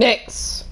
Next.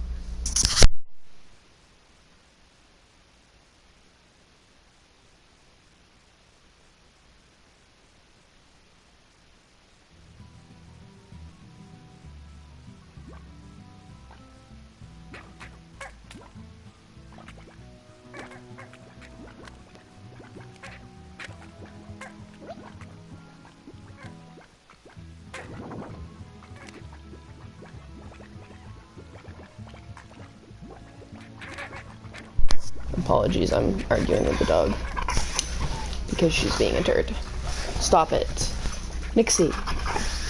Apologies, I'm arguing with the dog because she's being a turd. Stop it. Nixie.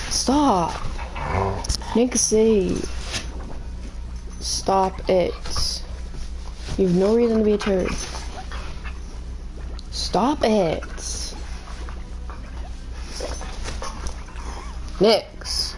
Stop. Nixie. Stop it. You have no reason to be a turd. Stop it. Nix.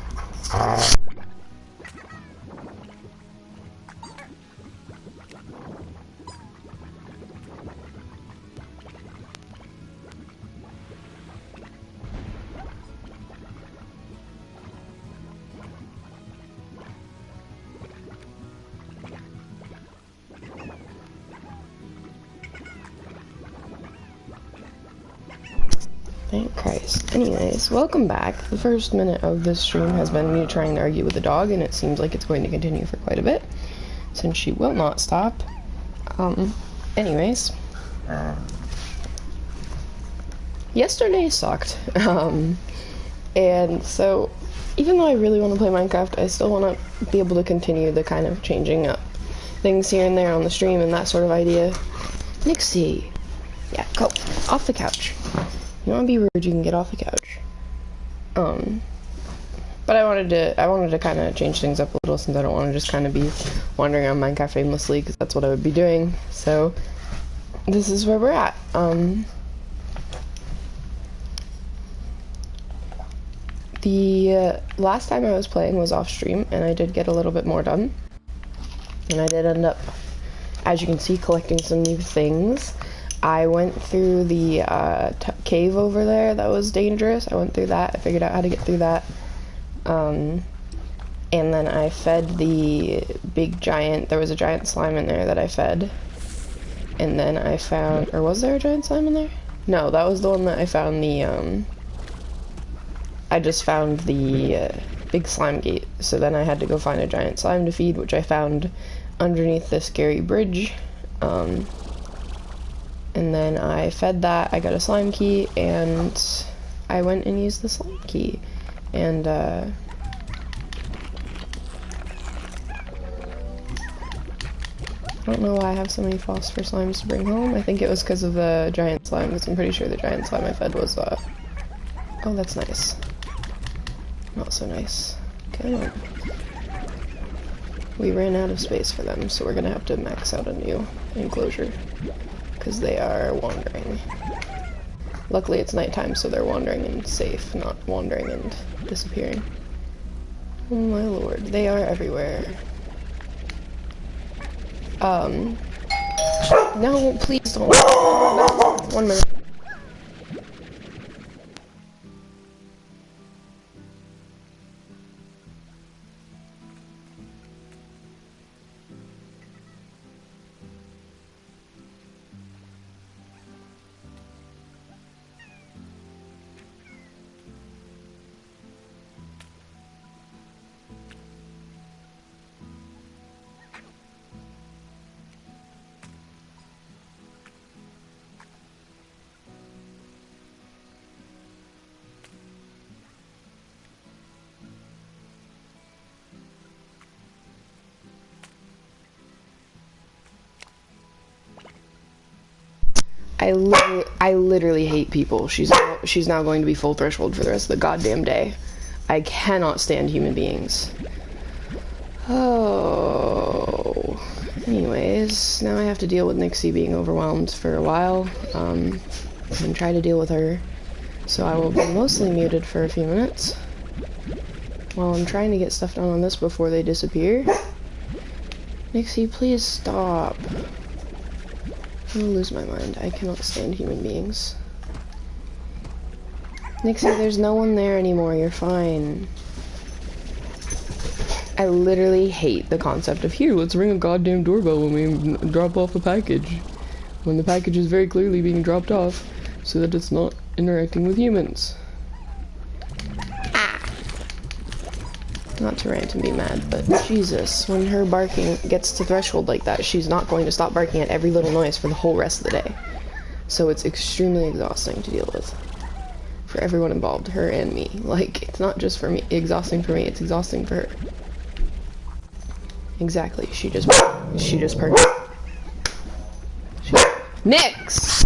Thank Christ. Anyways, welcome back. The first minute of this stream has been me trying to argue with the dog, and it seems like it's going to continue for quite a bit, since she will not stop. Anyways. Yesterday sucked. And so, even though I really want to play Minecraft, I still want to be able to continue the kind of changing up things here and there on the stream and that sort of idea. Nixie. Yeah, go. Off the couch. You want to be rude, you can get off the couch. But I wanted to kind of change things up a little, since I don't want to just kind of be wandering around Minecraft aimlessly, because that's what I would be doing. So, this is where we're at. The last time I was playing was off stream, and I did get a little bit more done. And I did end up, as you can see, collecting some new things. I went through the cave over there that was dangerous. I went through that. I figured out how to get through that. And then I fed the big giant. There was a giant slime in there that I fed. And then I found, or was there a giant slime in there? No, that was the one that I found the, I just found the big slime gate. So then I had to go find a giant slime to feed, which I found underneath this scary bridge. And then I fed that, I got a slime key, and I went and used the slime key. And, I don't know why I have so many phosphor slimes to bring home. I think it was because of the giant slime, because I'm pretty sure the giant slime I fed was, oh, that's nice. Not so nice. Come on. We ran out of space for them, so we're gonna have to max out a new enclosure, because they are wandering. Luckily it's nighttime, so they're wandering and safe, not wandering and disappearing. Oh my lord, they are everywhere. No, please don't. No, 1 minute. I literally hate people. She's now going to be full threshold for the rest of the goddamn day. I cannot stand human beings. Oh. Anyways, now I have to deal with Nixie being overwhelmed for a while, and try to deal with her. So I will be mostly muted for a few minutes while I'm trying to get stuff done on this before they disappear. Nixie, please stop. I'm gonna lose my mind. I cannot stand human beings. Nixie, there's no one there anymore. You're fine. I literally hate the concept of, here, let's ring a goddamn doorbell when we drop off a package. When the package is very clearly being dropped off, so that it's not interacting with humans. Not to rant and be mad, but Jesus, when her barking gets to threshold like that, she's not going to stop barking at every little noise for the whole rest of the day. So it's extremely exhausting to deal with. For everyone involved, her and me. Like, it's not just for me, exhausting for me, it's exhausting for her. Exactly, she just perked. Nix!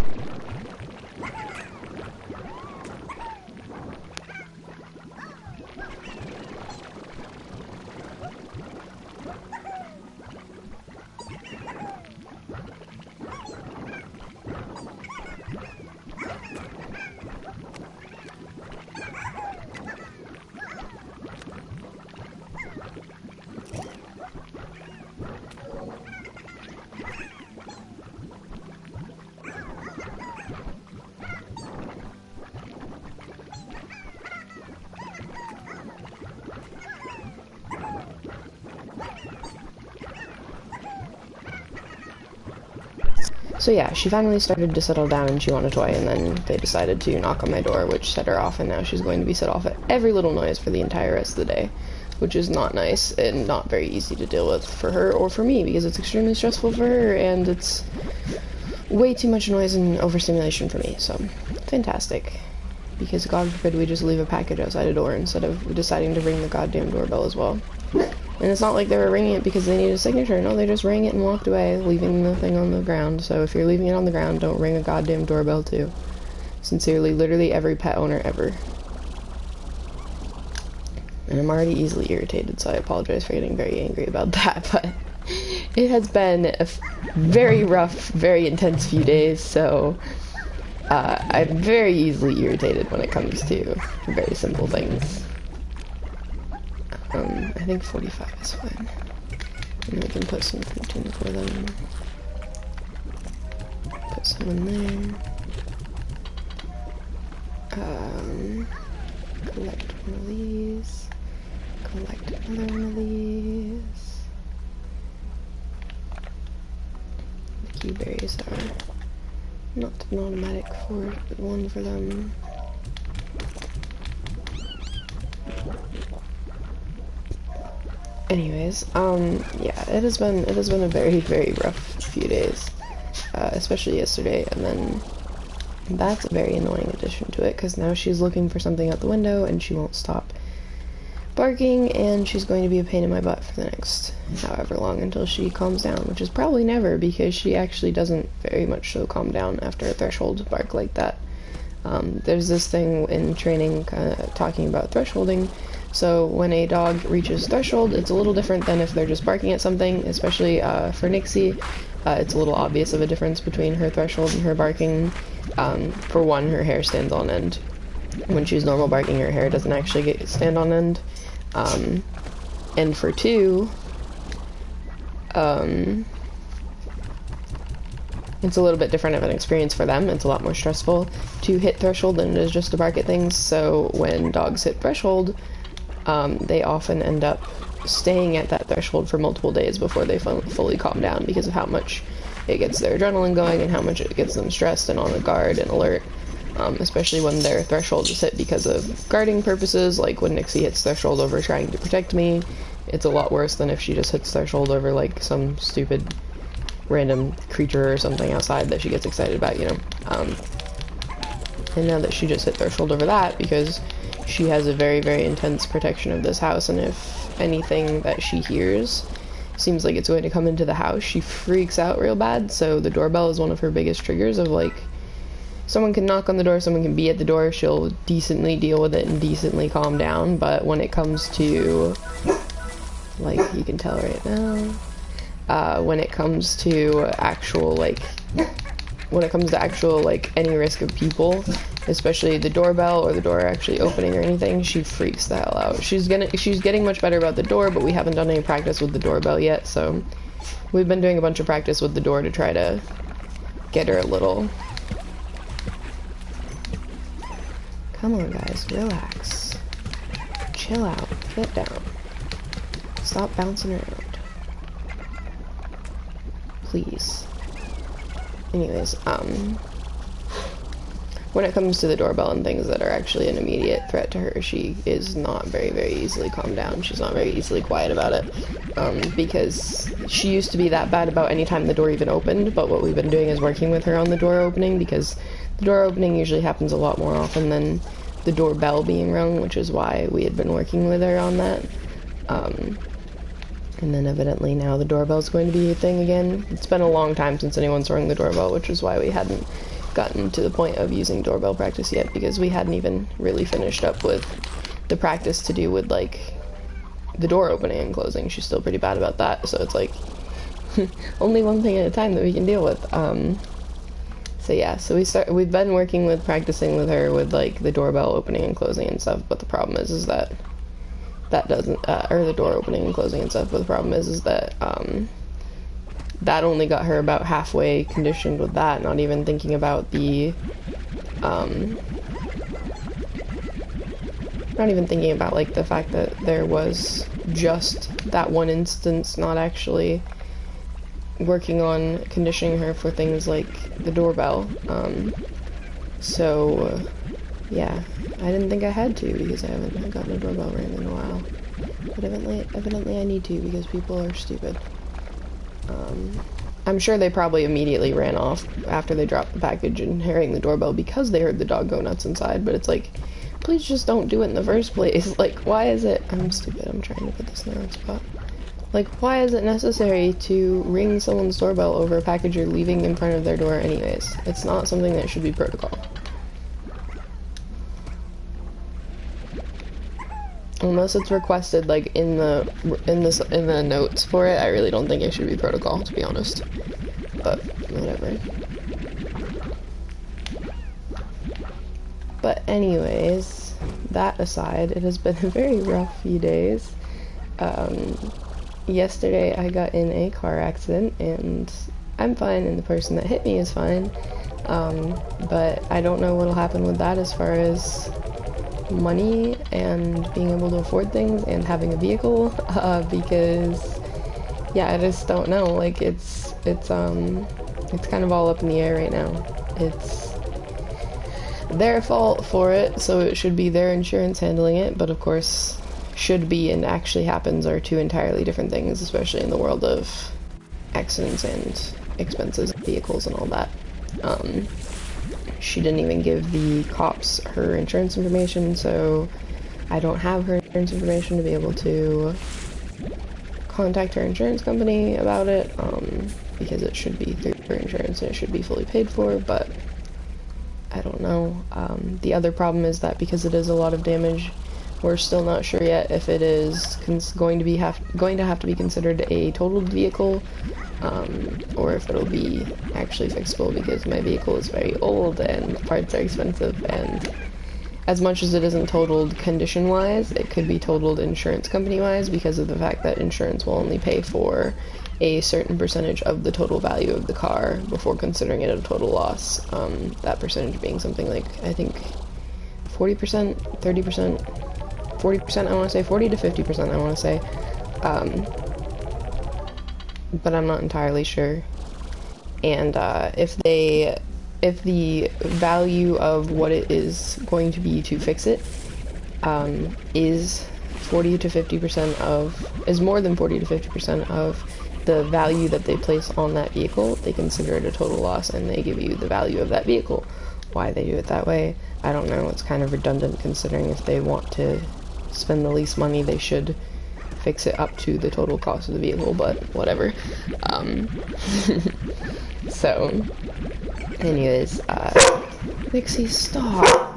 So yeah, she finally started to settle down and chew on a toy, and then they decided to knock on my door, which set her off, and now she's going to be set off at every little noise for the entire rest of the day, which is not nice and not very easy to deal with for her or for me, because it's extremely stressful for her, and it's way too much noise and overstimulation for me, so fantastic. Because God forbid we just leave a package outside a door instead of deciding to ring the goddamn doorbell as well. And it's not like they were ringing it because they needed a signature. No, they just rang it and walked away, leaving the thing on the ground. So if you're leaving it on the ground, don't ring a goddamn doorbell too. Sincerely, literally every pet owner ever. And I'm already easily irritated, so I apologize for getting very angry about that, but it has been a very rough, very intense few days, so I'm very easily irritated when it comes to very simple things. I think 45 is fine. And we can put some fruit in for them. Put some in there. Collect one of these. Collect another one of these. The key berries are not an automatic one for them. Anyways, yeah, it has been a very, very rough few days, especially yesterday, and then that's a very annoying addition to it, because now she's looking for something out the window, and she won't stop barking, and she's going to be a pain in my butt for the next however long until she calms down, which is probably never, because she actually doesn't very much so calm down after a threshold bark like that. There's this thing in training talking about thresholding. So when a dog reaches threshold, it's a little different than if they're just barking at something, especially for Nixie. It's a little obvious of a difference between her threshold and her barking. For one, her hair stands on end. When she's normal barking, her hair doesn't actually stand on end. And for two, it's a little bit different of an experience for them. It's a lot more stressful to hit threshold than it is just to bark at things. So when dogs hit threshold, they often end up staying at that threshold for multiple days before they fully calm down because of how much it gets their adrenaline going and how much it gets them stressed and on the guard and alert, especially when their threshold is hit because of guarding purposes, like when Nixie hits threshold over trying to protect me. It's a lot worse than if she just hits threshold over like some stupid random creature or something outside that she gets excited about, you know. And now that she just hit threshold over that, because she has a very, very intense protection of this house, and if anything that she hears seems like it's going to come into the house, she freaks out real bad. So the doorbell is one of her biggest triggers of, like, someone can knock on the door, someone can be at the door, she'll decently deal with it and decently calm down, but when it comes to, like, you can tell right now, when it comes to actual, like, any risk of people, especially the doorbell or the door actually opening or anything, she freaks the hell out. She's getting much better about the door, but we haven't done any practice with the doorbell yet, so we've been doing a bunch of practice with the door to try to get her a little... Come on, guys, relax. Chill out. Get down. stop bouncing around. Please. Anyways, when it comes to the doorbell and things that are actually an immediate threat to her, she is not very, very easily calmed down. She's not very easily quiet about it, because she used to be that bad about any time the door even opened, but what we've been doing is working with her on the door opening, because the door opening usually happens a lot more often than the doorbell being rung, which is why we had been working with her on that. And then evidently now the doorbell's going to be a thing again. It's been a long time since anyone's rung the doorbell, which is why we hadn't gotten to the point of using doorbell practice yet, because we hadn't even really finished up with the practice to do with, like, the door opening and closing. She's still pretty bad about that, so it's like only one thing at a time that we can deal with. So yeah, so we've been working with practicing with her with, like, the doorbell opening and closing and stuff, but the problem is that doesn't, or the door opening and closing and stuff, but the problem is that, that only got her about halfway conditioned with that, not even thinking about the, not even thinking about, like, the fact that there was just that one instance not actually working on conditioning her for things like the doorbell. So, yeah, I didn't think I had to, because I haven't gotten a doorbell ring in a while. But evidently I need to, because people are stupid. I'm sure they probably immediately ran off after they dropped the package and rang the doorbell because they heard the dog go nuts inside, but it's like, please just don't do it in the first place. Like, why is it— I'm stupid, I'm trying to put this in the right spot. Like, why is it necessary to ring someone's doorbell over a package you're leaving in front of their door anyways? It's not something that should be protocol. Unless it's requested, like, in the notes for it, I really don't think it should be protocol, to be honest. But, whatever. But anyways, that aside, it has been a very rough few days. Yesterday I got in a car accident, and I'm fine, and the person that hit me is fine. But I don't know what'll happen with that as far as money and being able to afford things and having a vehicle, because yeah, I just don't know. Like, it's kind of all up in the air right now. It's their fault for it, so it should be their insurance handling it, but of course should be and actually happens are two entirely different things, especially in the world of accidents and expenses, vehicles and all that. She didn't even give the cops her insurance information, so I don't have her insurance information to be able to contact her insurance company about it, because it should be through her insurance and it should be fully paid for, but I don't know. The other problem is that because it is a lot of damage, we're still not sure yet if it is going to have to be considered a totaled vehicle, or if it'll be actually fixable, because my vehicle is very old and parts are expensive, and as much as it isn't totaled condition-wise, it could be totaled insurance company-wise, because of the fact that insurance will only pay for a certain percentage of the total value of the car before considering it a total loss. That percentage being something like, I think, 40%, 30%, 40%, I want to say, 40 to 50%, I want to say. But I'm not entirely sure. And if the value of what it is going to be to fix it is 40 to 50% is more than 40 to 50% of the value that they place on that vehicle, they consider it a total loss and they give you the value of that vehicle. Why they do it that way, I don't know. It's kind of redundant, considering if they want to spend the least money, they should fix it up to the total cost of the vehicle, but whatever. So, anyways, Mixie, stop!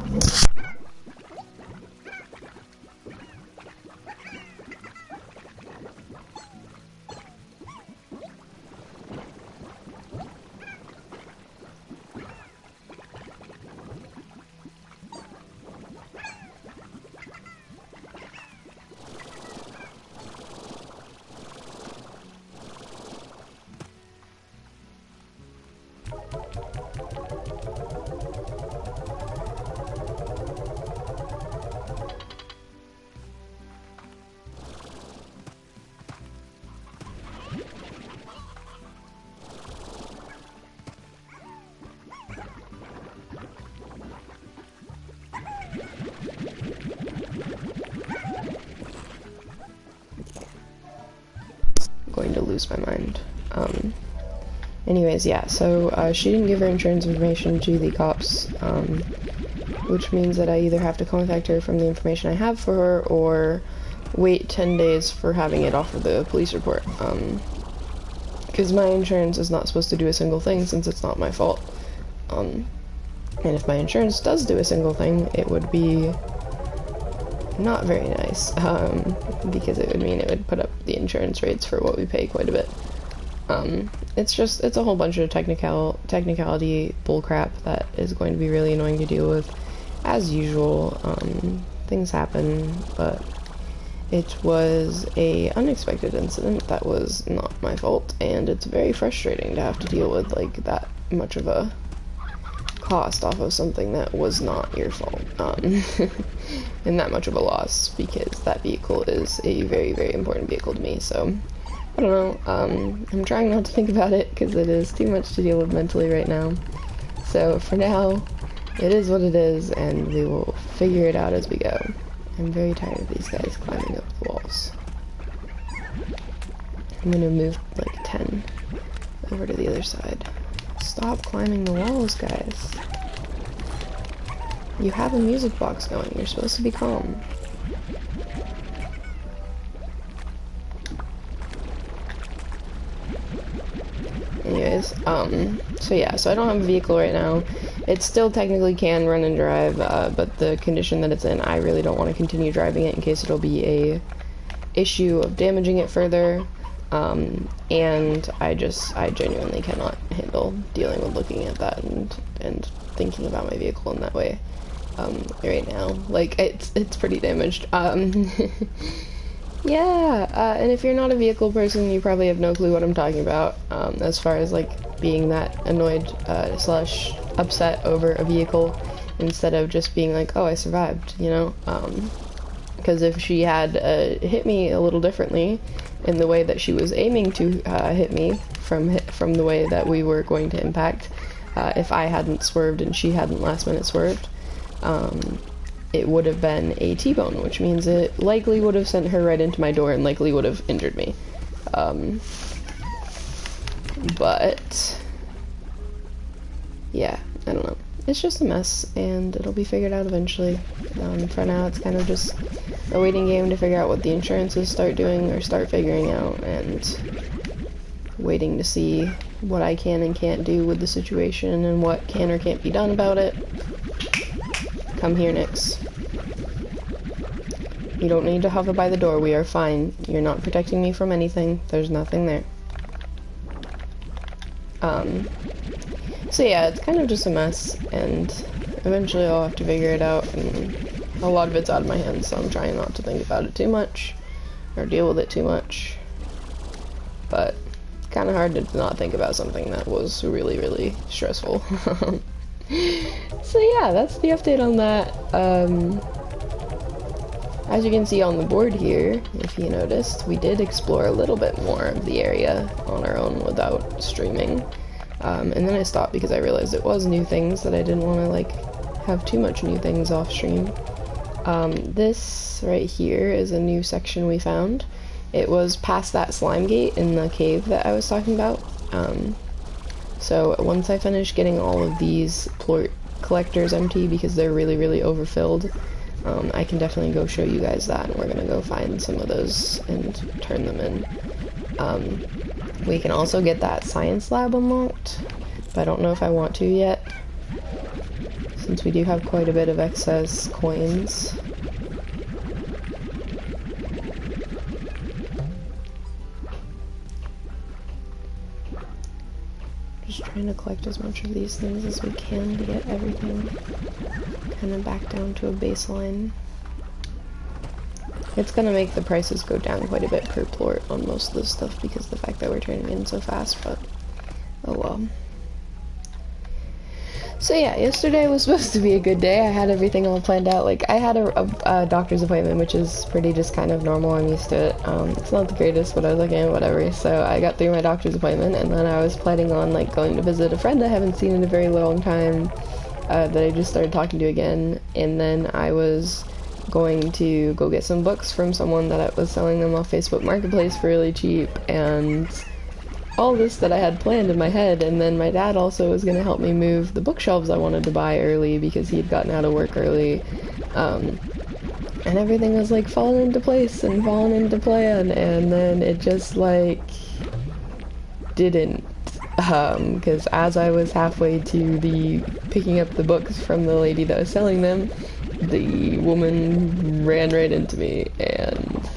lose my mind. Anyways, yeah, so she didn't give her insurance information to the cops, which means that I either have to contact her from the information I have for her, or wait 10 days for having it off of the police report, because my insurance is not supposed to do a single thing since it's not my fault. And if my insurance does do a single thing, it would be not very nice, because it would mean it would put up the insurance rates for what we pay quite a bit. It's a whole bunch of technicality bullcrap that is going to be really annoying to deal with, as usual. Things happen, but it was a unexpected incident that was not my fault, and it's very frustrating to have to deal with, like, that much of a cost off of something that was not your fault, and that much of a loss, because that vehicle is a very, very important vehicle to me. So I don't know, I'm trying not to think about it because it is too much to deal with mentally right now. So for now, it is what it is, and we will figure it out as we go. I'm very tired of these guys climbing up the walls. I'm gonna move like 10 over to the other side. Stop climbing the walls, guys. You have a music box going. You're supposed to be calm. Anyways, so yeah, so I don't have a vehicle right now. It still technically can run and drive, but the condition that it's in, I really don't want to continue driving it in case it'll be a issue of damaging it further. And I genuinely cannot handle dealing with looking at that and thinking about my vehicle in that way, right now. Like, it's pretty damaged. Yeah, and if you're not a vehicle person, you probably have no clue what I'm talking about, as far as, like, being that annoyed, slash upset over a vehicle, instead of just being like, oh, I survived, you know? Because if she had, hit me a little differently, in the way that she was aiming to hit me from the way that we were going to impact, if I hadn't swerved and she hadn't last minute swerved, it would have been a T-bone, which means it likely would have sent her right into my door and likely would have injured me. But yeah, I don't know. It's just a mess, and it'll be figured out eventually. For now, it's kind of just a waiting game to figure out what the insurances start doing or start figuring out, and waiting to see what I can and can't do with the situation and what can or can't be done about it. Come here, Nix. You don't need to hover by the door. We are fine. You're not protecting me from anything. There's nothing there. So yeah, it's kind of just a mess, and eventually I'll have to figure it out, and a lot of it's out of my hands, so I'm trying not to think about it too much, or deal with it too much. But it's kind of hard to not think about something that was really, really stressful. So yeah, that's the update on that. As you can see on the board here, if you noticed, we did explore a little bit more of the area on our own without streaming. And then I stopped because I realized it was new things that I didn't want to, like, have too much new things off stream. This right here is a new section we found. It was past that slime gate in the cave that I was talking about. So once I finish getting all of these plort collectors empty because they're really, really overfilled, I can definitely go show you guys that, and we're gonna go find some of those and turn them in. We can also get that science lab unlocked, but I don't know if I want to yet, since we do have quite a bit of excess coins. Just trying to collect as much of these things as we can to get everything kind of back down to a baseline. It's gonna make the prices go down quite a bit per plort on most of this stuff because of the fact that we're turning in so fast, but oh well. So yeah, yesterday was supposed to be a good day. I had everything all planned out. Like, I had a doctor's appointment, which is pretty just kind of normal. I'm used to it. It's not the greatest, but I was like, eh, whatever. So I got through my doctor's appointment, and then I was planning on, like, going to visit a friend I haven't seen in a very long time, that I just started talking to again. And then I was going to go get some books from someone that was selling them off Facebook Marketplace for really cheap, and all this that I had planned in my head, and then my dad also was gonna help me move the bookshelves I wanted to buy early because he had gotten out of work early. And everything was like falling into place and falling into plan, and then it just like didn't. Because as I was halfway to the picking up the books from the lady that was selling them, the woman ran right into me, and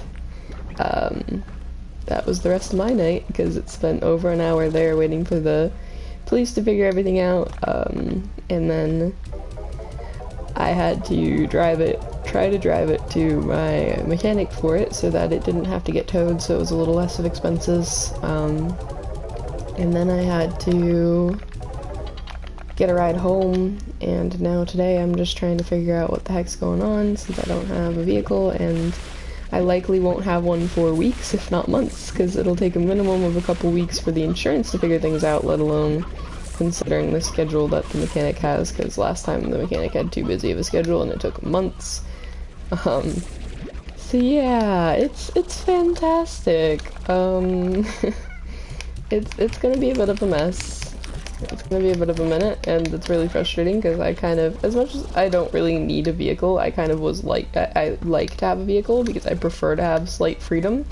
that was the rest of my night, because it spent over an hour there waiting for the police to figure everything out, and then I had to try to drive it to my mechanic for it so that it didn't have to get towed, so it was a little less of expenses, and then I had to get a ride home, and now today I'm just trying to figure out what the heck's going on since I don't have a vehicle, and I likely won't have one for weeks, if not months, because it'll take a minimum of a couple weeks for the insurance to figure things out, let alone considering the schedule that the mechanic has, because last time the mechanic had too busy of a schedule and it took months. So yeah, it's fantastic. It's gonna be a bit of a mess. It's gonna be a bit of a minute, and it's really frustrating because I kind of, as much as I don't really need a vehicle, I kind of was like, I like to have a vehicle because I prefer to have slight freedom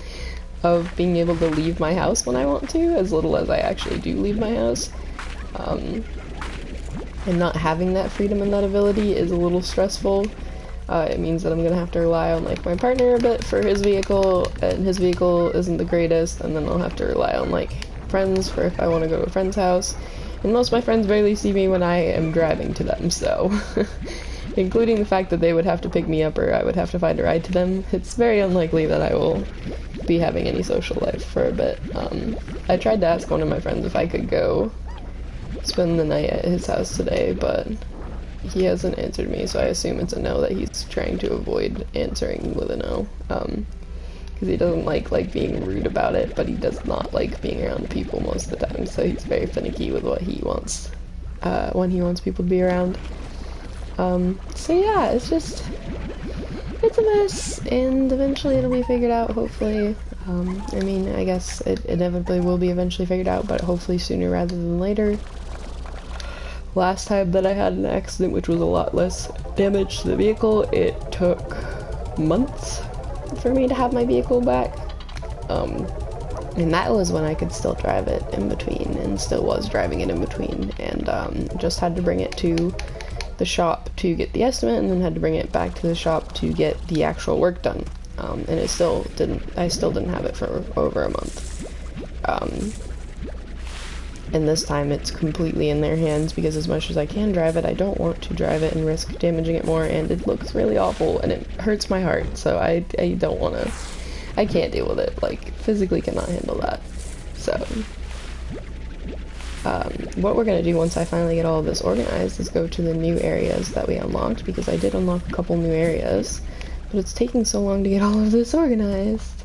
of being able to leave my house when I want to, as little as I actually do leave my house. And not having that freedom and that ability is a little stressful. It means that I'm gonna have to rely on like my partner a bit for his vehicle, and his vehicle isn't the greatest, and then I'll have to rely on like friends for if I want to go to a friend's house. And most of my friends barely see me when I am driving to them, so including the fact that they would have to pick me up or I would have to find a ride to them, it's very unlikely that I will be having any social life for a bit. I tried to ask one of my friends if I could go spend the night at his house today, but he hasn't answered me, so I assume it's a no, that he's trying to avoid answering with a no. Because he doesn't like being rude about it, but he does not like being around people most of the time, so he's very finicky with what he wants, when he wants people to be around. So yeah, it's a mess, and eventually it'll be figured out, hopefully. I mean, I guess it inevitably will be eventually figured out, but hopefully sooner rather than later. Last time that I had an accident, which was a lot less damage to the vehicle, it took months for me to have my vehicle back, and that was when I could still drive it in between, and still was driving it in between, and just had to bring it to the shop to get the estimate, and then had to bring it back to the shop to get the actual work done, and I still didn't have it for over a month, and this time it's completely in their hands, because as much as I can drive it, I don't want to drive it and risk damaging it more, and it looks really awful, and it hurts my heart, so I don't want to, I can't deal with it, like, physically cannot handle that. So, what we're going to do once I finally get all of this organized is go to the new areas that we unlocked, because I did unlock a couple new areas, but it's taking so long to get all of this organized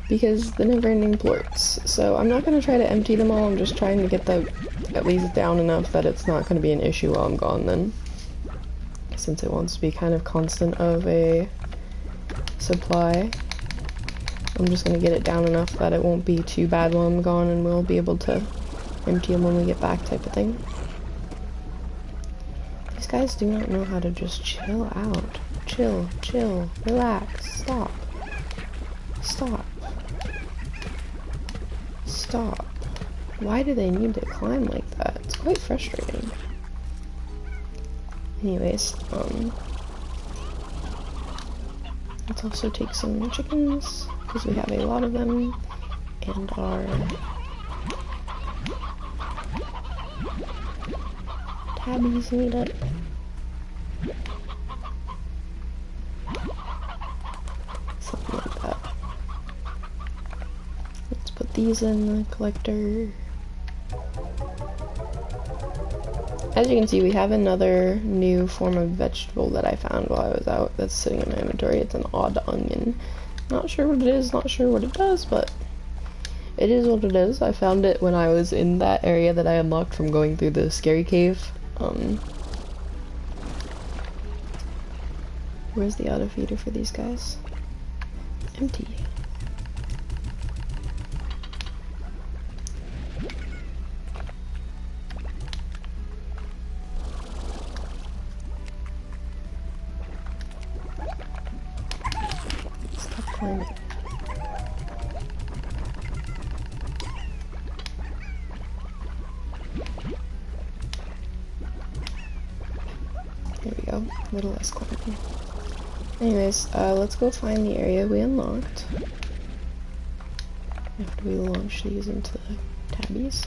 because the never-ending plorts. So I'm not going to try to empty them all, I'm just trying to get them at least down enough that it's not going to be an issue while I'm gone then, since it wants to be kind of constant of a supply. I'm just going to get it down enough that it won't be too bad while I'm gone, and we'll be able to empty them when we get back, type of thing. These guys do not know how to just chill out. Chill, relax, stop. Why do they need to climb like that? It's quite frustrating. Anyways, let's also take some chickens, because we have a lot of them, and our tabbies need it. Something like that. Let's put these in the collector. As you can see, we have another new form of vegetable that I found while I was out that's sitting in my inventory. It's an odd onion. Not sure what it is, not sure what it does, but it is what it is. I found it when I was in that area that I unlocked from going through the scary cave. Where's the auto feeder for these guys? Empty. find it. There we go, a little less climbing. Anyways, let's go find the area we unlocked. After we launch these into the tabbies.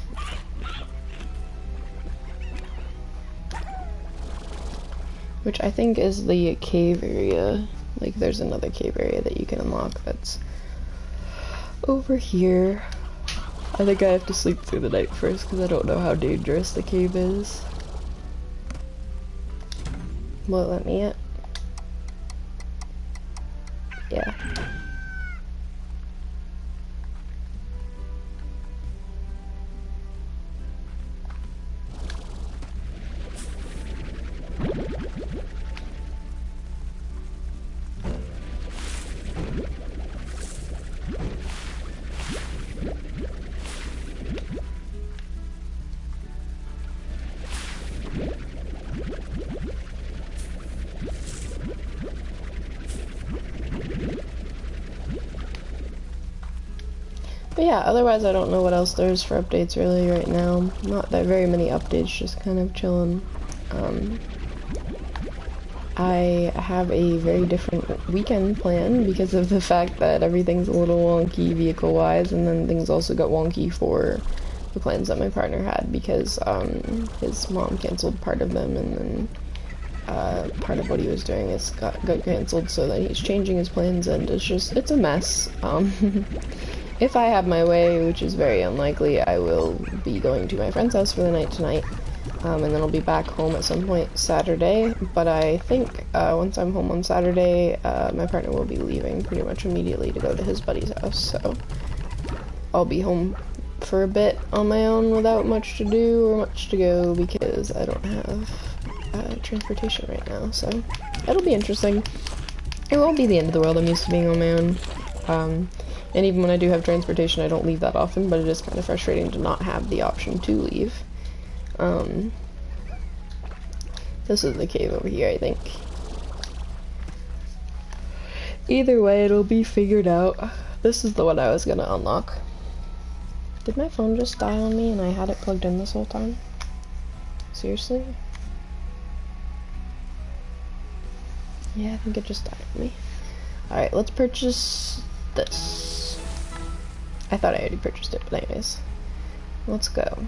Which I think is the cave area. Like, there's another cave area that you can unlock that's over here. I think I have to sleep through the night first because I don't know how dangerous the cave is. Will it let me in? Yeah. But yeah, otherwise I don't know what else there is for updates really right now. Not that very many updates, just kind of chilling. I have a very different weekend plan because of the fact that everything's a little wonky vehicle-wise, and then things also got wonky for the plans that my partner had because his mom canceled part of them, and then part of what he was doing is got canceled, so that he's changing his plans, and it's a mess. If I have my way, which is very unlikely, I will be going to my friend's house for the night tonight, and then I'll be back home at some point Saturday, but I think once I'm home on Saturday, my partner will be leaving pretty much immediately to go to his buddy's house, so I'll be home for a bit on my own without much to do or much to go because I don't have transportation right now, so it'll be interesting. It won't be the end of the world. I'm used to being on my own. And even when I do have transportation, I don't leave that often, but it is kind of frustrating to not have the option to leave. This is the cave over here, I think. Either way, it'll be figured out. This is the one I was gonna unlock. Did my phone just die on me and I had it plugged in this whole time? Seriously? Yeah, I think it just died on me. Alright, let's purchase this. I thought I already purchased it, but anyways. Let's go.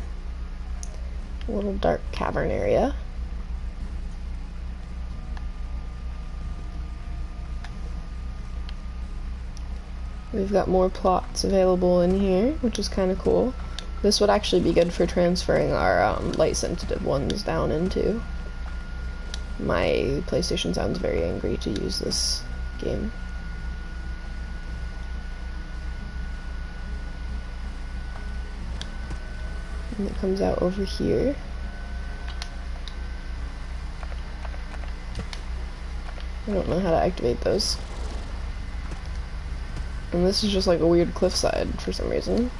A little dark cavern area. We've got more plots available in here, which is kind of cool. This would actually be good for transferring our light-sensitive ones down into. My PlayStation sounds very angry to use this game. And it comes out over here. I don't know how to activate those. And this is just like a weird cliffside for some reason.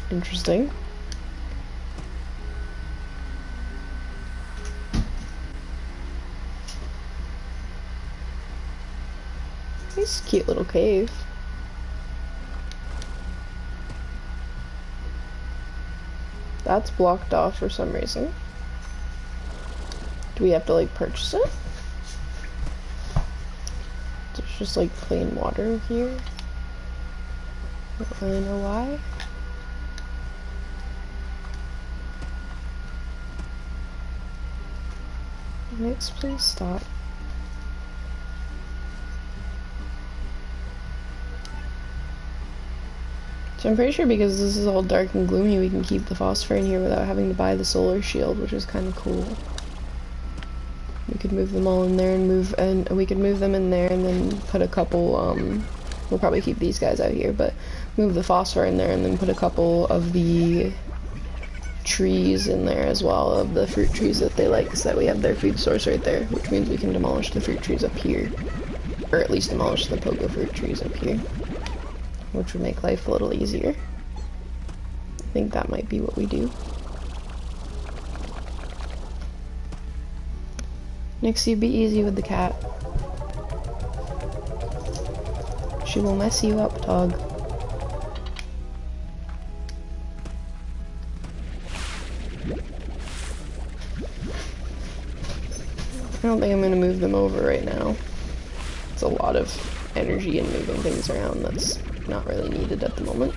Interesting. This cute little cave. That's blocked off for some reason. Do we have to like purchase it? There's just like plain water here. I don't really know why. Next, please stop. So I'm pretty sure because this is all dark and gloomy, we can keep the phosphor in here without having to buy the solar shield, which is kind of cool. We could move them all in there and we could move them in there and then put a couple, we'll probably keep these guys out here, but move the phosphor in there and then put a couple of the trees in there as well, of the fruit trees that they like, so that we have their food source right there, which means we can demolish the fruit trees up here. Or at least demolish the pogo fruit trees up here. Which would make life a little easier. I think that might be what we do. Nixie, be easy with the cat. She will mess you up, dog. I don't think I'm gonna move them over right now. It's a lot of energy in moving things around that's not really needed at the moment.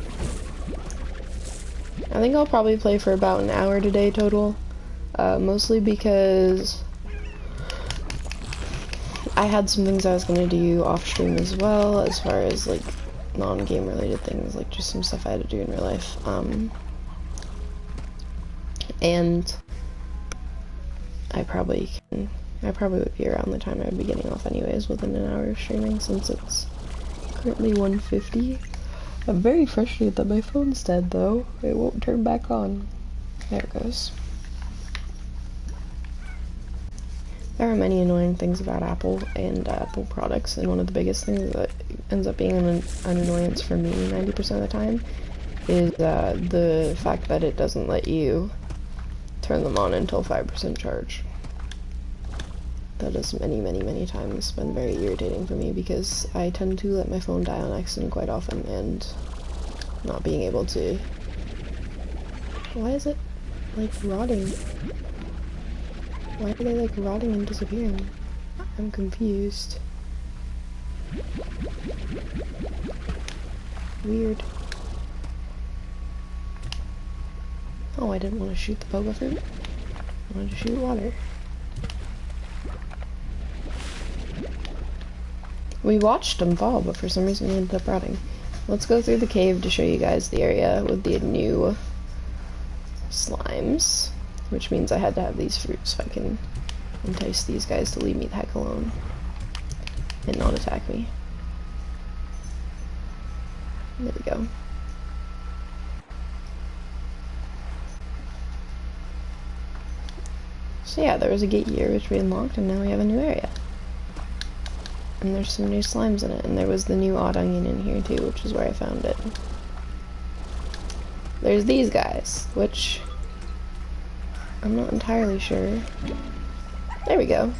I think I'll probably play for about an hour today total, mostly because I had some things I was gonna do off stream as well, as far as like non-game related things, like just some stuff I had to do in real life. And I probably would be around the time I would be getting off anyways, within an hour of streaming, since it's currently 1:50. I'm very frustrated that my phone's dead though. It won't turn back on. There it goes. There are many annoying things about Apple and Apple products, and one of the biggest things that ends up being an annoyance for me 90% of the time is the fact that it doesn't let you turn them on until 5% charge. That has many times been very irritating for me, because I tend to let my phone die on accident quite often, and not being able to... Why is it, like, rotting? Why are they, like, rotting and disappearing? I'm confused. Weird. Oh, I didn't want to shoot the pogo fruit. I wanted to shoot water. We watched them fall, but for some reason they ended up rotting. Let's go through the cave to show you guys the area with the new slimes, which means I had to have these fruits so I can entice these guys to leave me the heck alone and not attack me. There we go. So yeah, there was a gate here which we unlocked, and now we have a new area. And there's some new slimes in it, and there was the new odd onion in here too, which is where I found it. There's these guys, which I'm not entirely sure. There we go.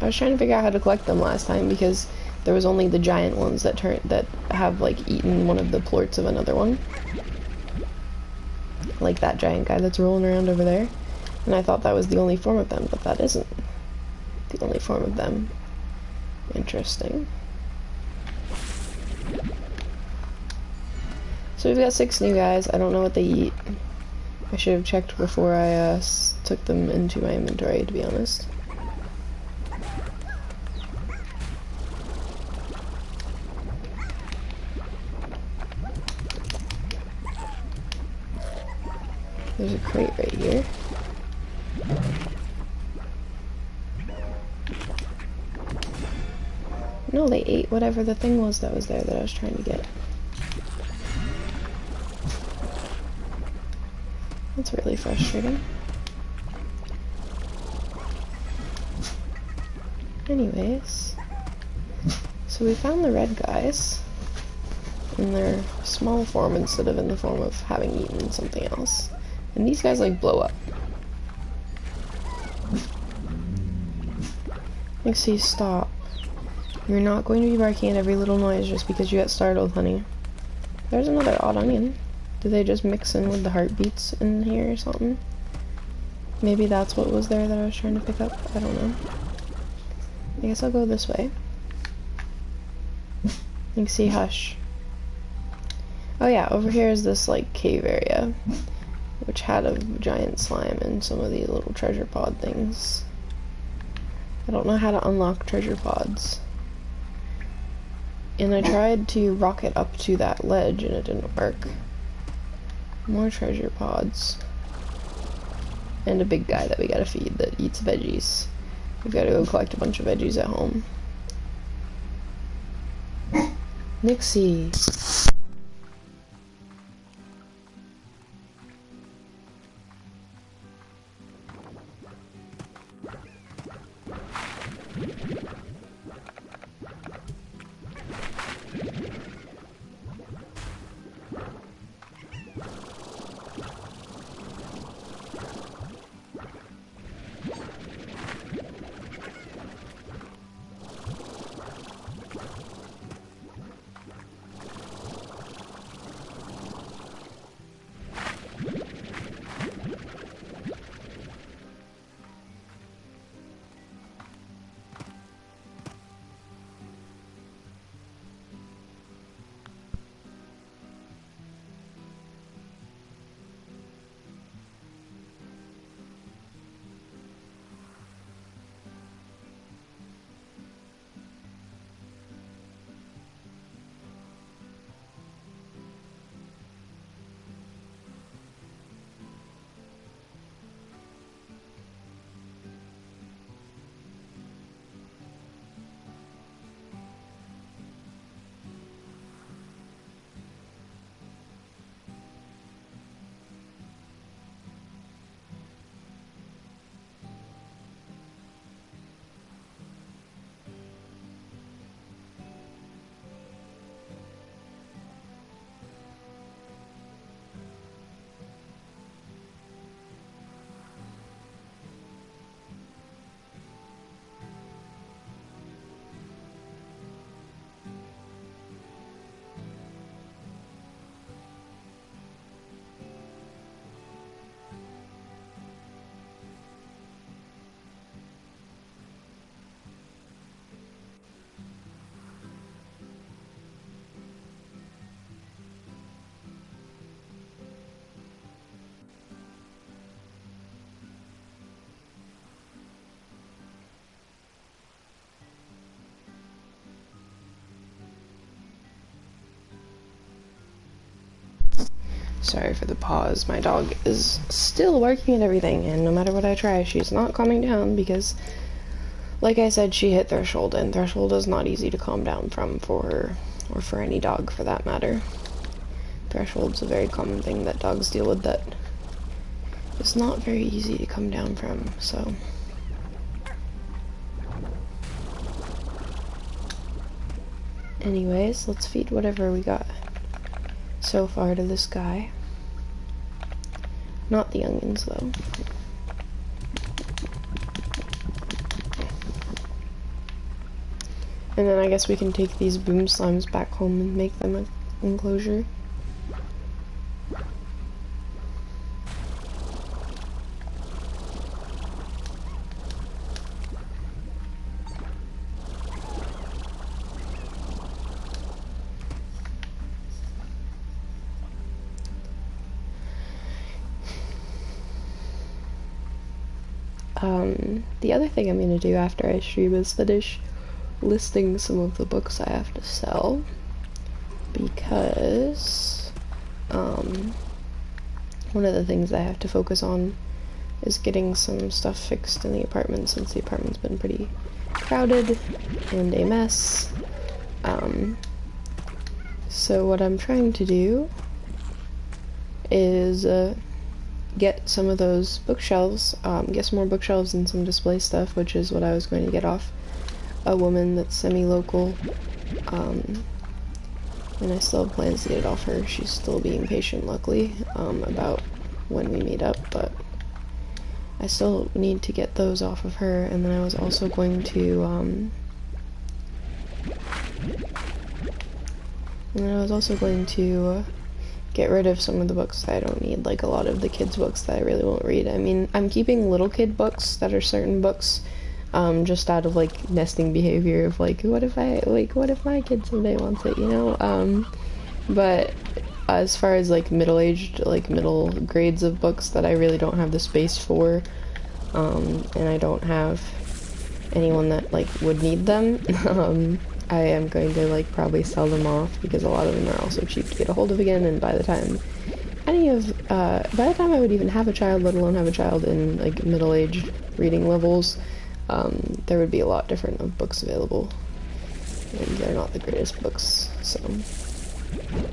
I was trying to figure out how to collect them last time, because there was only the giant ones that have like eaten one of the plorts of another one. Like that giant guy that's rolling around over there. And I thought that was the only form of them, but that isn't the only form of them. Interesting. So we've got 6 new guys. I don't know what they eat. I should have checked before I took them into my inventory, to be honest. There's a crate right here. No, they ate whatever the thing was that was there that I was trying to get. That's really frustrating. Anyways, so we found the red guys in their small form instead of in the form of having eaten something else. And these guys like blow up. Lexi, stop. You're not going to be barking at every little noise just because you got startled, honey. There's another odd onion. Did they just mix in with the heartbeats in here or something? Maybe that's what was there that I was trying to pick up. I don't know. I guess I'll go this way. Lexi, hush. Oh yeah, over here is this like cave area, which had a giant slime and some of these little treasure pod things. I don't know how to unlock treasure pods. And I tried to rocket up to that ledge and it didn't work. More treasure pods. And a big guy that we gotta feed that eats veggies. We've gotta go collect a bunch of veggies at home. Nixie. Sorry for the pause. My dog is still barking at everything, and no matter what I try, she's not calming down because, like I said, she hit threshold, and threshold is not easy to calm down from for her, or for any dog for that matter. Threshold's a very common thing that dogs deal with that is not very easy to come down from, so. Anyways, let's feed whatever we got so far to this guy. Not the onions, though. And then I guess we can take these boom slimes back home and make them an enclosure. The other thing I'm going to do after I stream is finish listing some of the books I have to sell, because one of the things I have to focus on is getting some stuff fixed in the apartment, since the apartment's been pretty crowded and a mess. So what I'm trying to do is get some of those bookshelves, get some more bookshelves and some display stuff, which is what I was going to get off a woman that's semi-local, and I still have plans to get it off her. She's still being patient, luckily, about when we meet up, but I still need to get those off of her. And then I was also going to, get rid of some of the books that I don't need, like a lot of the kids' books that I really won't read. I mean, I'm keeping little kid books that are certain books, just out of, like, nesting behavior of, like, what if my kid someday wants it, you know? But as far as, like, middle-aged, like, middle grades of books that I really don't have the space for, and I don't have anyone that, like, would need them, I am going to, like, probably sell them off, because a lot of them are also cheap to get a hold of again, and by the time I would even have a child, let alone have a child in, like, middle-aged reading levels, there would be a lot different of books available, and they're not the greatest books, so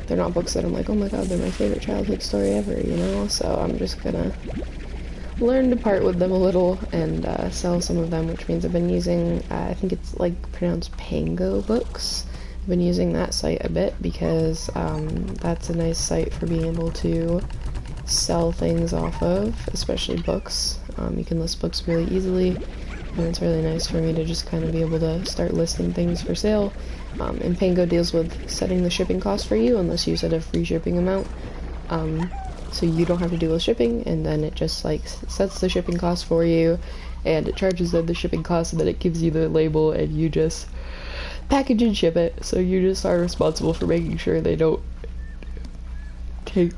they're not books that I'm like, oh my god, they're my favorite childhood story ever, you know, so I'm just gonna learn to part with them a little and sell some of them, which means I've been using, I think it's like pronounced Pango Books. I've been using that site a bit because that's a nice site for being able to sell things off of, especially books. You can list books really easily, and it's really nice for me to just kind of be able to start listing things for sale. And Pango deals with setting the shipping cost for you unless you set a free shipping amount. So you don't have to deal with shipping, and then it just, like, sets the shipping cost for you, and it charges them the shipping cost, and then it gives you the label, and you just package and ship it. So you just are responsible for making sure they don't take,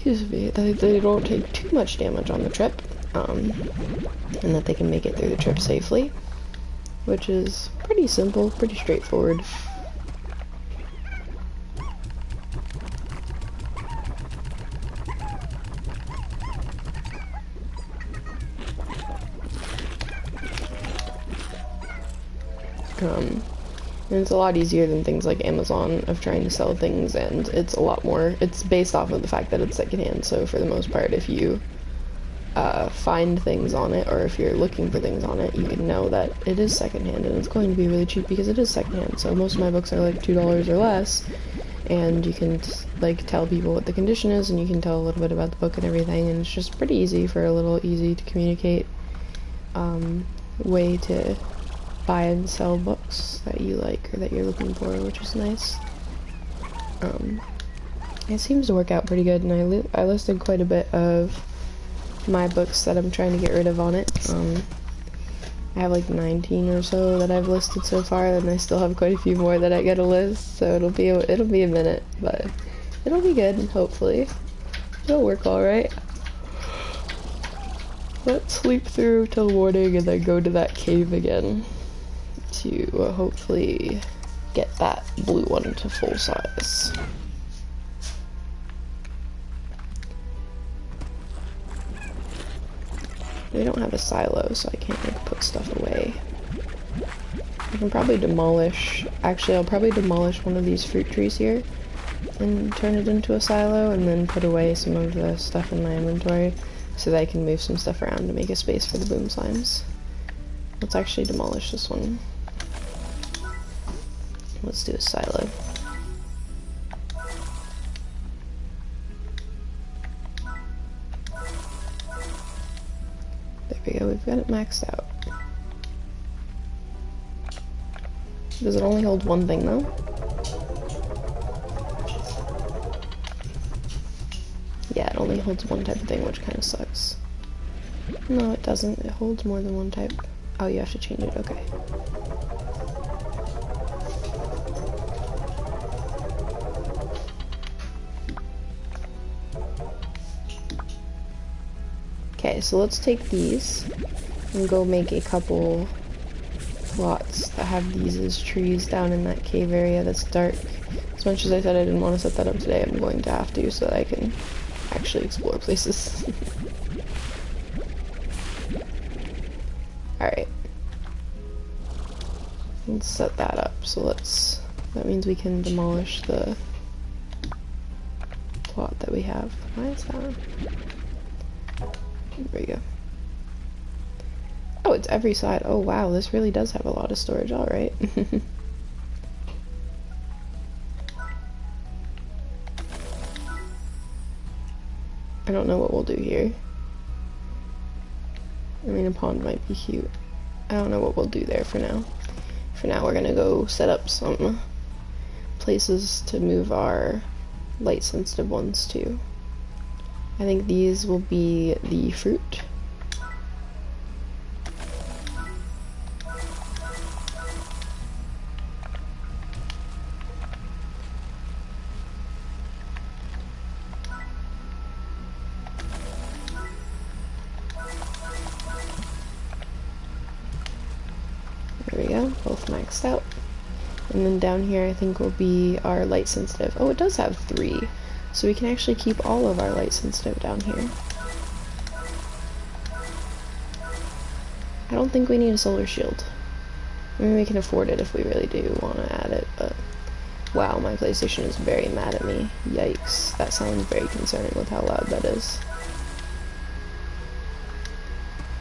that they don't take too much damage on the trip, and that they can make it through the trip safely, which is pretty simple, pretty straightforward. And it's a lot easier than things like Amazon of trying to sell things, and it's a lot more, it's based off of the fact that it's secondhand, so for the most part, if you find things on it, or if you're looking for things on it, you can know that it is secondhand, and it's going to be really cheap because it is secondhand. So most of my books are like $2 or less, and you can, like, tell people what the condition is, and you can tell a little bit about the book and everything, and it's just pretty easy for a little easy to communicate way to buy and sell books that you like or that you're looking for, which is nice. It seems to work out pretty good, and I listed quite a bit of my books that I'm trying to get rid of on it. I have like 19 or so that I've listed so far, and I still have quite a few more that I gotta list, so it'll be a minute, but it'll be good, hopefully. It'll work alright. Let's sleep through till morning and then go to that cave again to hopefully get that blue one to full size. We don't have a silo, so I can't like put stuff away. I can probably demolish, actually I'll probably demolish one of these fruit trees here and turn it into a silo, and then put away some of the stuff in my inventory so that I can move some stuff around to make a space for the boom slimes. Let's actually demolish this one. Let's do a silo. There we go, we've got it maxed out. Does it only hold one thing though? Yeah, it only holds one type of thing, which kind of sucks. No, it doesn't. It holds more than one type. Oh, you have to change it. Okay. Okay, so let's take these and go make a couple plots that have these as trees down in that cave area that's dark. As much as I said I didn't want to set that up today, I'm going to have to so that I can actually explore places. Alright. Let's set that up. So that means we can demolish the plot that we have. Why is that on? There we go. Oh, it's every side. Oh wow, this really does have a lot of storage. Alright. I don't know what we'll do here. I mean, a pond might be cute. I don't know what we'll do there for now. For now, we're gonna go set up some places to move our light sensitive ones to. I think these will be the fruit. There we go, both maxed out. And then down here I think will be our light sensitive. Oh, it does have 3. So we can actually keep all of our light sensitive down here. I don't think we need a solar shield. I mean, we can afford it if we really do want to add it, but wow, my PlayStation is very mad at me. Yikes, that sounds very concerning with how loud that is.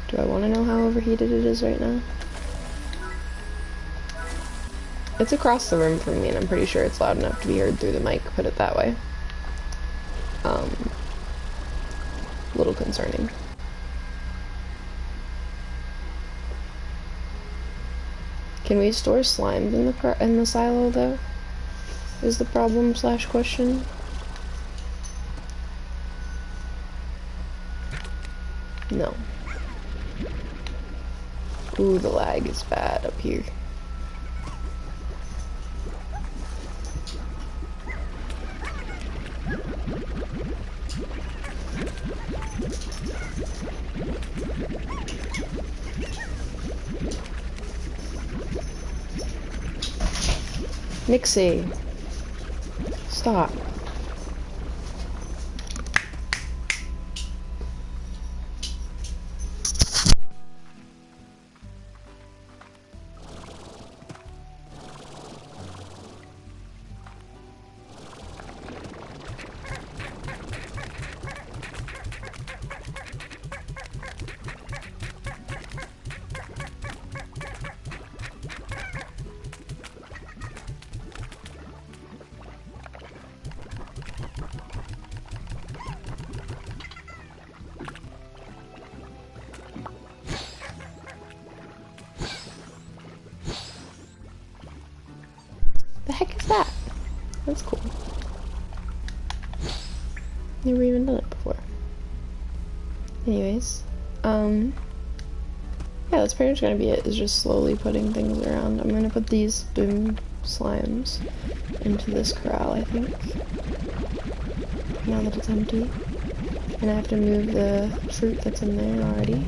Do I want to know how overheated it is right now? It's across the room from me, and I'm pretty sure it's loud enough to be heard through the mic, put it that way. A little concerning. Can we store slimes in the silo though? Is the problem / question? No. Ooh, the lag is bad up here. Nixie, stop. The heck is that? That's cool. Never even done it before. Anyways, yeah, that's pretty much gonna be it, is just slowly putting things around. I'm gonna put these boom slimes into this corral, I think. Now that it's empty. And I have to move the fruit that's in there already.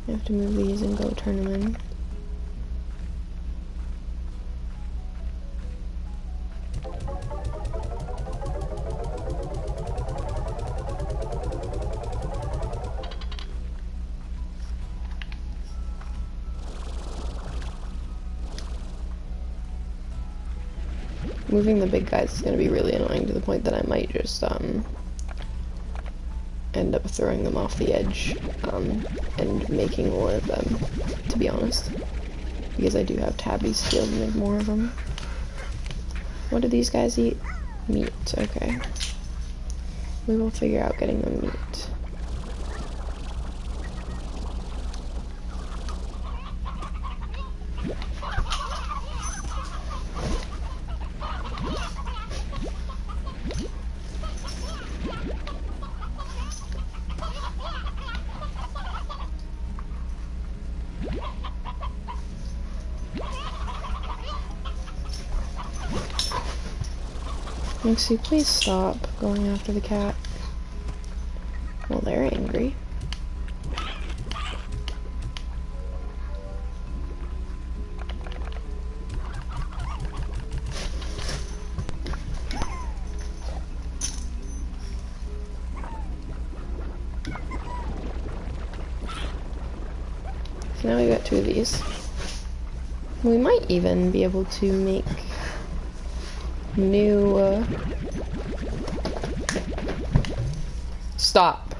I have to move these and go turn them in. moving the big guys is going to be really annoying to the point that I might just end up throwing them off the edge and making more of them, to be honest. Because I do have tabbies to be able to make more of them. What do these guys eat? Meat, okay. We will figure out getting them meat. Lexi, please stop going after the cat. Well, they're angry. So now we got 2 of these. We might even be able to make new, Stop.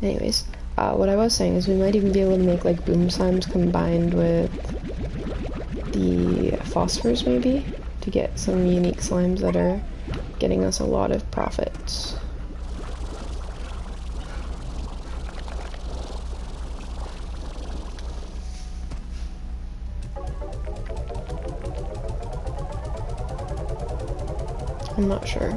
Anyways, what I was saying is we might even be able to make like boom slimes combined with the phosphors maybe to get some unique slimes that are getting us a lot of profits. I'm not sure.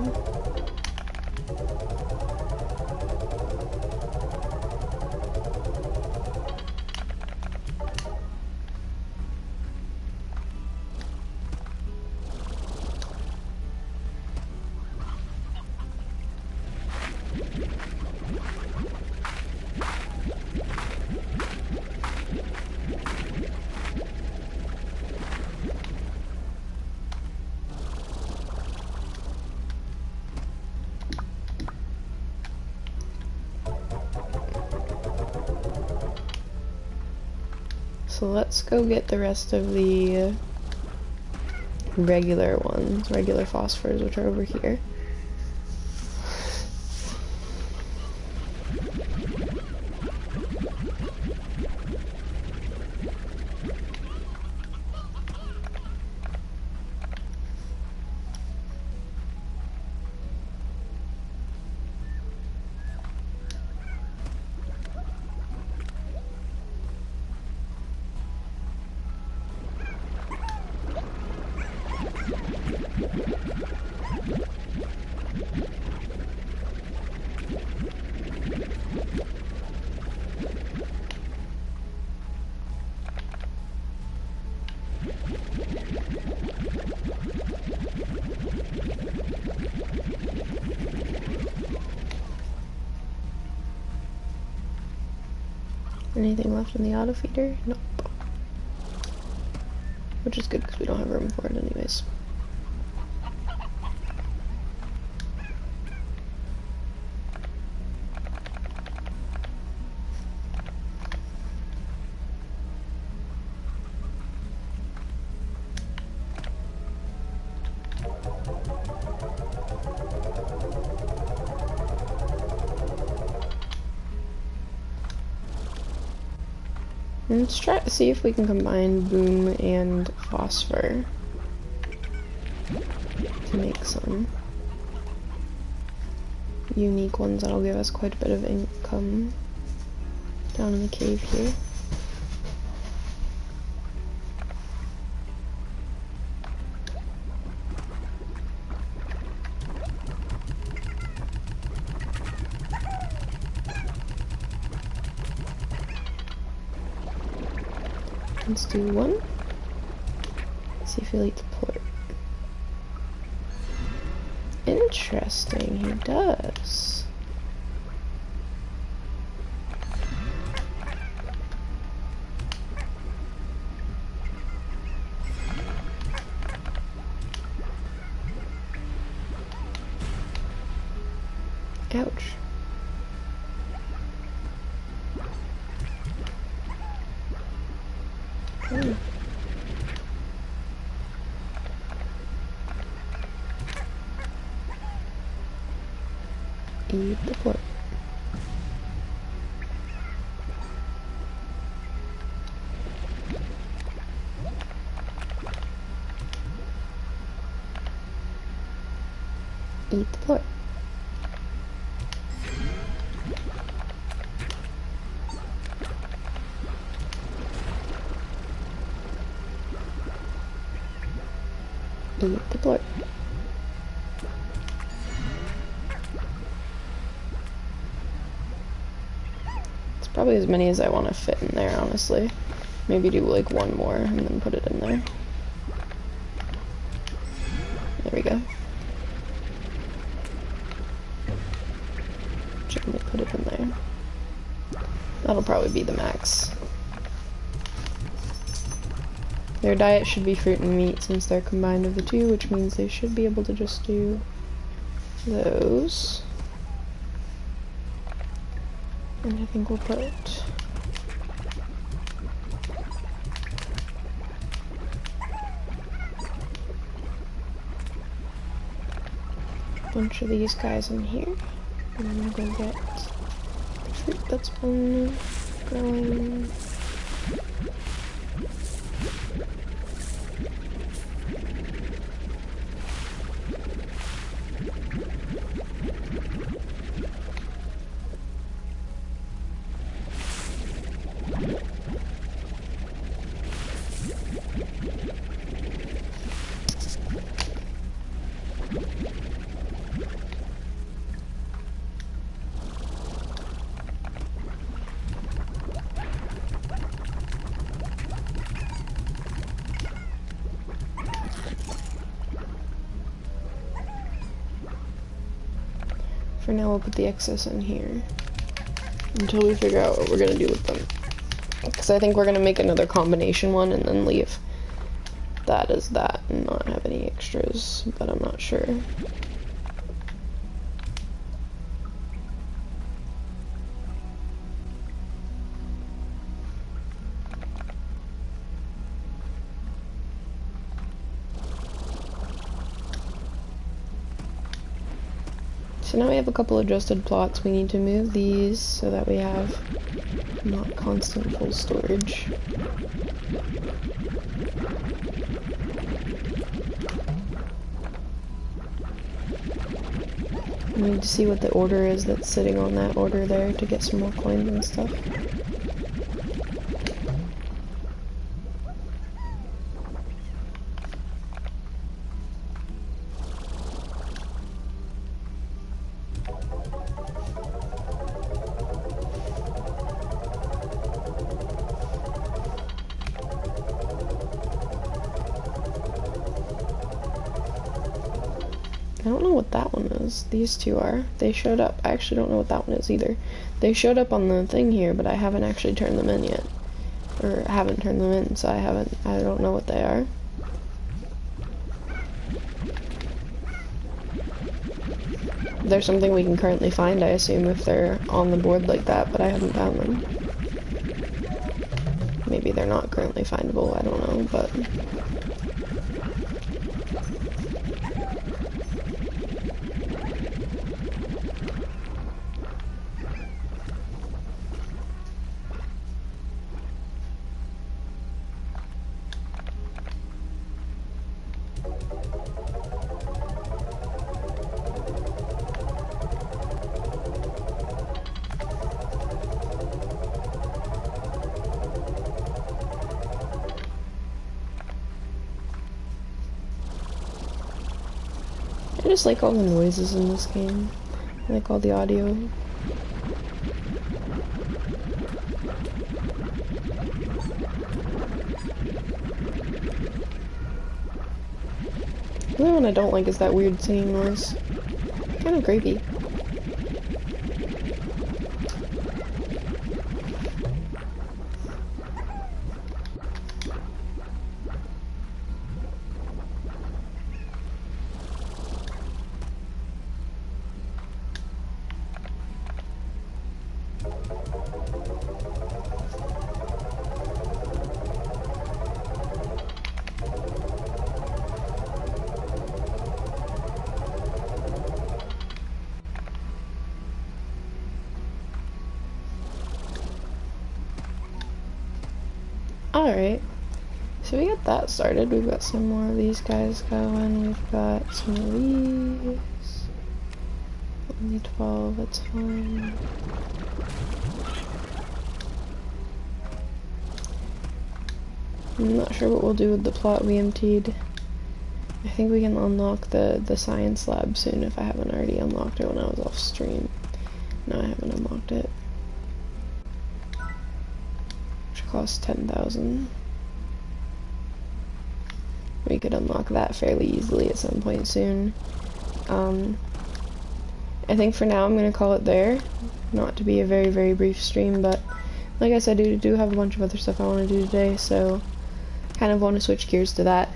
So let's go get the rest of the regular ones, regular phosphors, which are over here. Anything left in the auto feeder? Nope. Which is good because we don't have room for it anyways. Let's try to see if we can combine boom and phosphor to make some unique ones that'll give us quite a bit of income down in the cave here. Let's do one. See if he'll eat the pork. Interesting, he does. Ouch. Hmm. Eat the plate. Eat the plate. Eat the plate. It's probably as many as I want to fit in there, honestly. Maybe do like one more and then put it in there. There we go. Gently put it in there. That'll probably be the max. Their diet should be fruit and meat since they're combined of the two, which means they should be able to just do those. And I think we'll put a bunch of these guys in here. And then we'll go get the fruit that's been growing. For now, we'll put the excess in here until we figure out what we're gonna do with them. Because I think we're gonna make another combination one and then leave that as that and not have any extras, but I'm not sure. So now we have a couple adjusted plots. We need to move these so that we have not constant full storage. We need to see what the order is that's sitting on that order there to get some more coins and stuff. I don't know what that one is. These two are. They showed up. I actually don't know what that one is either. They showed up on the thing here, but I haven't actually turned them in yet. Or haven't turned them in, so I don't know what they are. There's something we can currently find, I assume, if they're on the board like that, but I haven't found them. Maybe they're not currently findable, I don't know, but... I just like all the noises in this game. I like all the audio. The only one I don't like is that weird singing noise. Kind of creepy. Alright, so we got that started. We've got some more of these guys going. We've got some of these. Only 12, that's fine. I'm not sure what we'll do with the plot we emptied. I think we can unlock the science lab soon if I haven't already unlocked it when I was off stream. No, I haven't unlocked it. Which costs 10,000. We could unlock that fairly easily at some point soon. I think for now I'm gonna call it there. Not to be a very, very brief stream, but like I said, I do have a bunch of other stuff I want to do today, so kind of want to switch gears to that.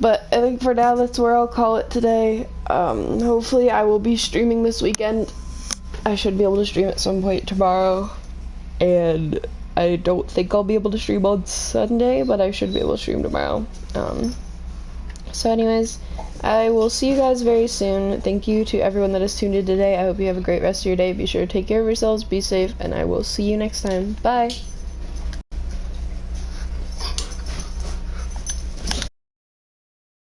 But I think for now that's where I'll call it today. Hopefully I will be streaming this weekend. I should be able to stream at some point tomorrow, and I don't think I'll be able to stream on Sunday, but I should be able to stream tomorrow. So anyways, I will see you guys very soon. Thank you to everyone that has tuned in today. I hope you have a great rest of your day. Be sure to take care of yourselves, be safe, and I will see you next time. Bye!